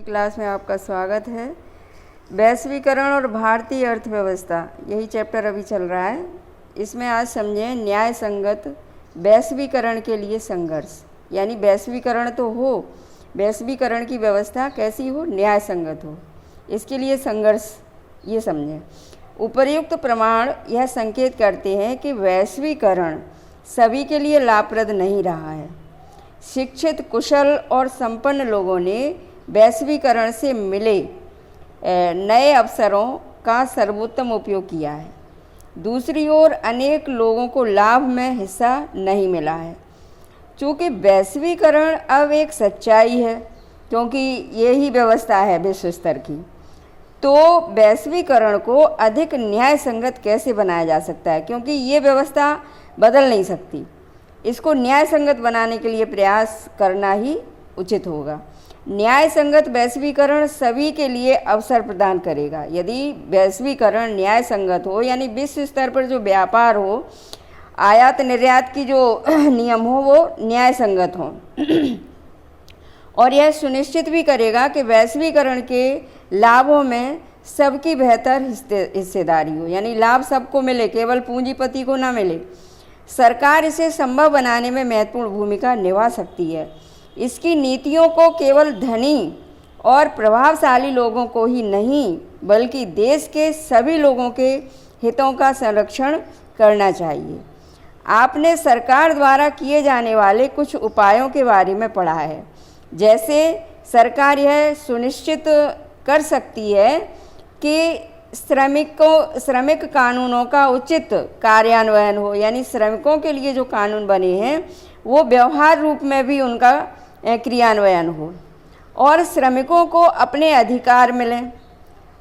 Class में आपका स्वागत है। वैश्वीकरण और भारतीय अर्थव्यवस्था, यही चैप्टर अभी चल रहा है। इसमें आज समझें न्याय संगत वैश्वीकरण के लिए संघर्ष। यानी वैश्वीकरण तो हो, वैश्वीकरण की व्यवस्था कैसी हो, न्याय संगत हो, इसके लिए संघर्ष, ये समझें। उपर्युक्त प्रमाण यह संकेत करते हैं कि वैश्वीकरण सभी के लिए लाभप्रद नहीं रहा है। शिक्षित, कुशल और संपन्न लोगों ने वैश्वीकरण से मिले नए अवसरों का सर्वोत्तम उपयोग किया है। दूसरी ओर अनेक लोगों को लाभ में हिस्सा नहीं मिला है। चूँकि वैश्वीकरण अब एक सच्चाई है, क्योंकि यही व्यवस्था है विश्व स्तर की, तो वैश्वीकरण को अधिक न्याय संगत कैसे बनाया जा सकता है, क्योंकि ये व्यवस्था बदल नहीं सकती। इसको न्याय संगत बनाने के लिए प्रयास करना ही उचित होगा। न्याय संगत वैश्वीकरण सभी के लिए अवसर प्रदान करेगा। यदि वैश्वीकरण न्याय संगत हो, यानी विश्व स्तर पर जो व्यापार हो, आयात निर्यात की जो नियम हो वो न्याय संगत हो, और यह सुनिश्चित भी करेगा कि वैश्वीकरण के लाभों में सबकी बेहतर हिस्सेदारी हो, यानी लाभ सबको मिले, केवल पूंजीपति को ना मिले। सरकार इसे संभव बनाने में महत्वपूर्ण भूमिका निभा सकती है। इसकी नीतियों को केवल धनी और प्रभावशाली लोगों को ही नहीं, बल्कि देश के सभी लोगों के हितों का संरक्षण करना चाहिए। आपने सरकार द्वारा किए जाने वाले कुछ उपायों के बारे में पढ़ा है। जैसे सरकार यह सुनिश्चित कर सकती है कि श्रमिक कानूनों का उचित कार्यान्वयन हो, यानी श्रमिकों के लिए जो कानून बने हैं वो व्यवहार रूप में भी उनका क्रियान्वयन हो, और श्रमिकों को अपने अधिकार मिलें।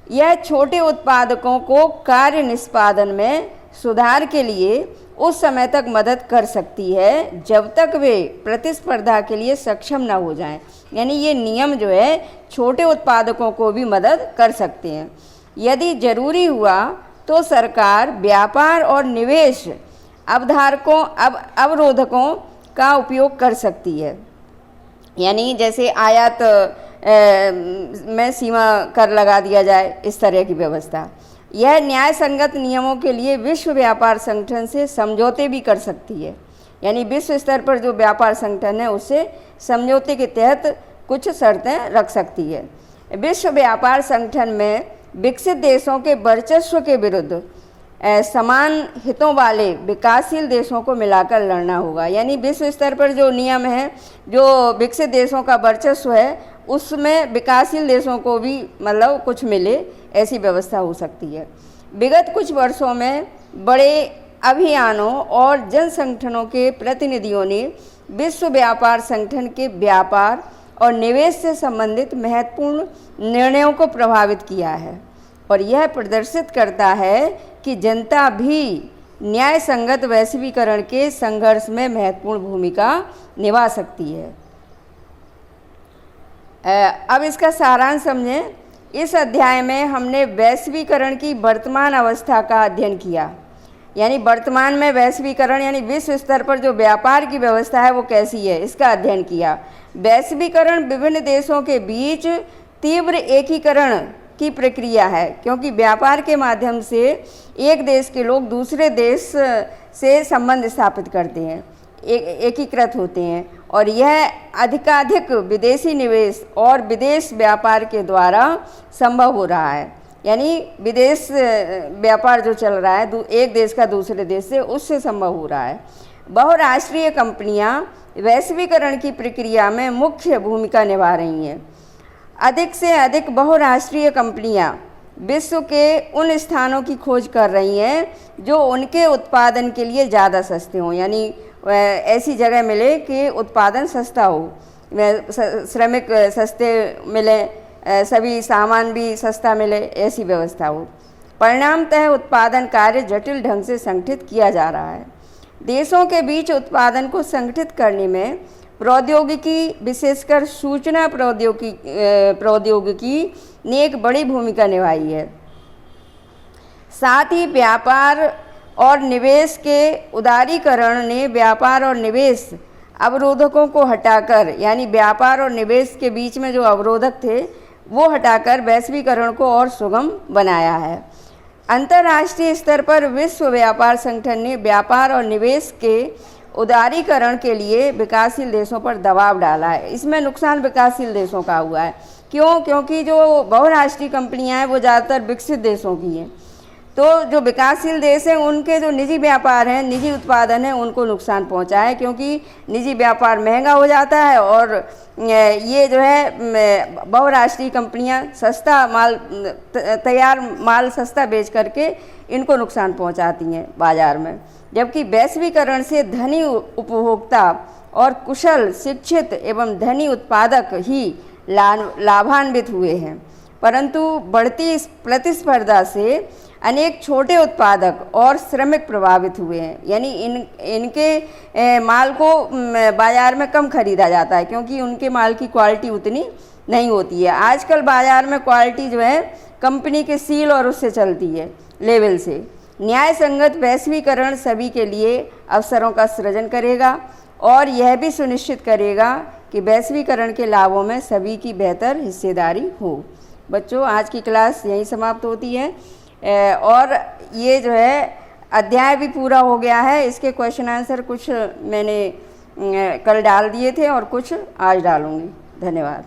यह छोटे उत्पादकों को कार्य निष्पादन में सुधार के लिए उस समय तक मदद कर सकती है जब तक वे प्रतिस्पर्धा के लिए सक्षम न हो जाएं। यानी ये नियम जो है छोटे उत्पादकों को भी मदद कर सकते हैं। यदि जरूरी हुआ तो सरकार व्यापार और निवेश अवरोधकों का उपयोग कर सकती है। यानी जैसे आयात में सीमा कर लगा दिया जाए, इस तरह की व्यवस्था। यह न्याय संगत नियमों के लिए विश्व व्यापार संगठन से समझौते भी कर सकती है। यानी विश्व स्तर पर जो व्यापार संगठन है उससे समझौते के तहत कुछ शर्तें रख सकती है। विश्व व्यापार संगठन में विकसित देशों के वर्चस्व के विरुद्ध समान हितों वाले विकासशील देशों को मिलाकर लड़ना होगा। यानी विश्व स्तर पर जो नियम है, जो विकसित देशों का वर्चस्व है, उसमें विकासशील देशों को भी मतलब कुछ मिले, ऐसी व्यवस्था हो सकती है। विगत कुछ वर्षों में बड़े अभियानों और जन संगठनों के प्रतिनिधियों ने विश्व व्यापार संगठन के व्यापार और निवेश से संबंधित महत्वपूर्ण निर्णयों को प्रभावित किया है, और यह प्रदर्शित करता है कि जनता भी न्याय संगत वैश्वीकरण के संघर्ष में महत्वपूर्ण भूमिका निभा सकती है। अब इसका सारांश समझें। इस अध्याय में हमने वैश्वीकरण की वर्तमान अवस्था का अध्ययन किया। यानी वर्तमान में वैश्वीकरण यानी विश्व स्तर पर जो व्यापार की व्यवस्था है वो कैसी है, इसका अध्ययन किया। वैश्वीकरण विभिन्न देशों के बीच तीव्र एकीकरण की प्रक्रिया है, क्योंकि व्यापार के माध्यम से एक देश के लोग दूसरे देश से संबंध स्थापित करते हैं, एकीकृत होते हैं, और यह अधिकाधिक विदेशी निवेश और विदेश व्यापार के द्वारा संभव हो रहा है। यानी विदेश व्यापार जो चल रहा है एक देश का दूसरे देश से, उससे संभव हो रहा है। बहुराष्ट्रीय कंपनियां वैश्वीकरण की प्रक्रिया में मुख्य भूमिका निभा रही हैं। अधिक से अधिक बहुराष्ट्रीय कंपनियां विश्व के उन स्थानों की खोज कर रही हैं जो उनके उत्पादन के लिए ज़्यादा सस्ते हों। यानी ऐसी जगह मिले कि उत्पादन सस्ता हो, श्रमिक सस्ते मिले, सभी सामान भी सस्ता मिले, ऐसी व्यवस्था हो। परिणामतः उत्पादन कार्य जटिल ढंग से संगठित किया जा रहा है। देशों के बीच उत्पादन को संगठित करने में प्रौद्योगिकी, विशेषकर सूचना प्रौद्योगिकी ने एक बड़ी भूमिका निभाई है। साथ ही व्यापार और निवेश के उदारीकरण ने व्यापार और निवेश अवरोधकों को हटाकर, यानी व्यापार और निवेश के बीच में जो अवरोधक थे वो हटाकर वैश्वीकरण को और सुगम बनाया है। अंतर्राष्ट्रीय स्तर पर विश्व व्यापार संगठन ने व्यापार और निवेश के उदारीकरण के लिए विकासशील देशों पर दबाव डाला है। इसमें नुकसान विकासशील देशों का हुआ है। क्यों? क्योंकि जो बहुराष्ट्रीय कंपनियां हैं वो ज़्यादातर विकसित देशों की हैं, तो जो विकासशील देश हैं उनके जो निजी व्यापार हैं, निजी उत्पादन है, उनको नुकसान पहुंचा है, क्योंकि निजी व्यापार महंगा हो जाता है और ये जो है बहुराष्ट्रीय कंपनियां सस्ता माल, तैयार माल सस्ता बेच करके इनको नुकसान पहुंचाती हैं बाज़ार में। जबकि वैश्वीकरण से धनी उपभोक्ता और कुशल, शिक्षित एवं धनी उत्पादक ही लाभान्वित हुए हैं, परंतु बढ़ती प्रतिस्पर्धा से अनेक छोटे उत्पादक और श्रमिक प्रभावित हुए हैं। यानी इनके माल को बाज़ार में कम खरीदा जाता है, क्योंकि उनके माल की क्वालिटी उतनी नहीं होती है। आजकल बाज़ार में क्वालिटी जो है कंपनी के सील और उससे चलती है, लेवल से। न्याय संगत वैश्वीकरण सभी के लिए अवसरों का सृजन करेगा और यह भी सुनिश्चित करेगा कि वैश्वीकरण के लाभों में सभी की बेहतर हिस्सेदारी हो। बच्चों, आज की क्लास यहीं समाप्त होती है और ये जो है अध्याय भी पूरा हो गया है। इसके क्वेश्चन आंसर कुछ मैंने कल डाल दिए थे और कुछ आज डालूँगी। धन्यवाद।